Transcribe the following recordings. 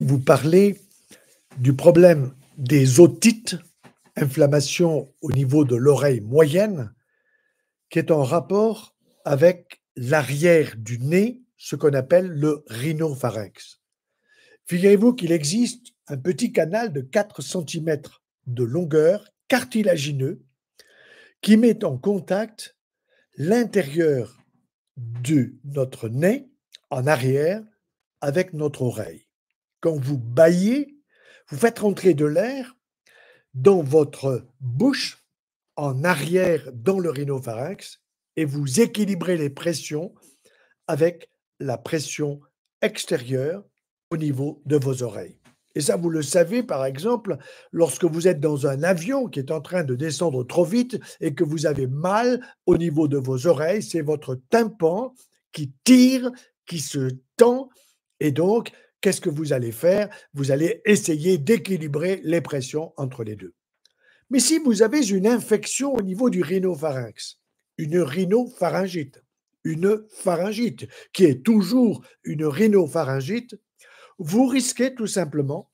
Vous parlez du problème des otites, inflammation au niveau de l'oreille moyenne, qui est en rapport avec l'arrière du nez, ce qu'on appelle le rhinopharynx. Figurez-vous qu'il existe un petit canal de 4 centimètres de longueur, cartilagineux, qui met en contact l'intérieur de notre nez en arrière avec notre oreille. Quand vous bâillez, vous faites rentrer de l'air dans votre bouche, en arrière dans le rhinopharynx, et vous équilibrez les pressions avec la pression extérieure au niveau de vos oreilles. Et ça, vous le savez, par exemple, lorsque vous êtes dans un avion qui est en train de descendre trop vite et que vous avez mal au niveau de vos oreilles, c'est votre tympan qui tire, qui se tend, et donc, qu'est-ce que vous allez faire? Vous allez essayer d'équilibrer les pressions entre les deux. Mais si vous avez une infection au niveau du rhinopharynx, une rhinopharyngite, une pharyngite, qui est toujours une rhinopharyngite, vous risquez tout simplement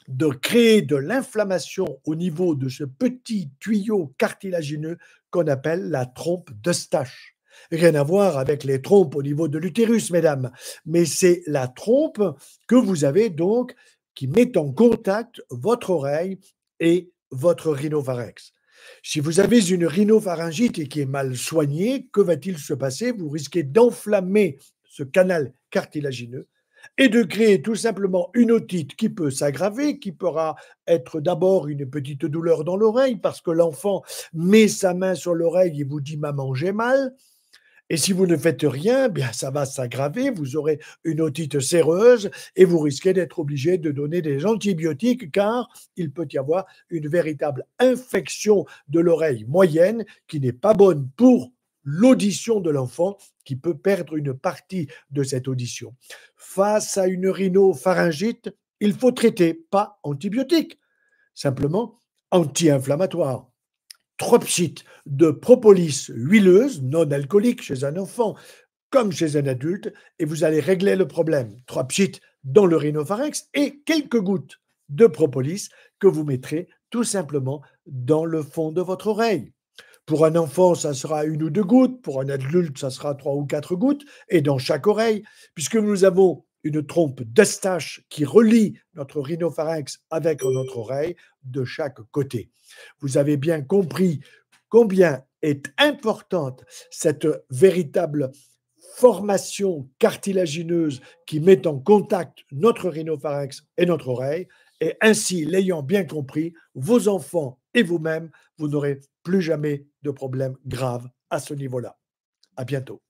de créer de l'inflammation au niveau de ce petit tuyau cartilagineux qu'on appelle la trompe d'Eustache. Rien à voir avec les trompes au niveau de l'utérus, mesdames, mais c'est la trompe que vous avez donc qui met en contact votre oreille et votre rhinopharynx. Si vous avez une rhinopharyngite et qui est mal soignée, que va-t-il se passer? Vous risquez d'enflammer ce canal cartilagineux et de créer tout simplement une otite qui peut s'aggraver, qui pourra être d'abord une petite douleur dans l'oreille parce que l'enfant met sa main sur l'oreille et vous dit maman j'ai mal. Et si vous ne faites rien, bien ça va s'aggraver, vous aurez une otite séreuse et vous risquez d'être obligé de donner des antibiotiques car il peut y avoir une véritable infection de l'oreille moyenne qui n'est pas bonne pour l'audition de l'enfant qui peut perdre une partie de cette audition. Face à une rhinopharyngite, il faut traiter, pas antibiotique, simplement anti-inflammatoire. Tropsite de propolis huileuse, non alcoolique chez un enfant comme chez un adulte, et vous allez régler le problème. Tropsite dans le rhinopharynx et quelques gouttes de propolis que vous mettrez tout simplement dans le fond de votre oreille. Pour un enfant, ça sera une ou deux gouttes. Pour un adulte, ça sera trois ou quatre gouttes. Et dans chaque oreille, puisque nous avons une trompe d'Eustache qui relie notre rhinopharynx avec notre oreille de chaque côté. Vous avez bien compris combien est importante cette véritable formation cartilagineuse qui met en contact notre rhinopharynx et notre oreille. Et ainsi, l'ayant bien compris, vos enfants et vous-même, vous n'aurez plus jamais de problème grave à ce niveau-là. À bientôt.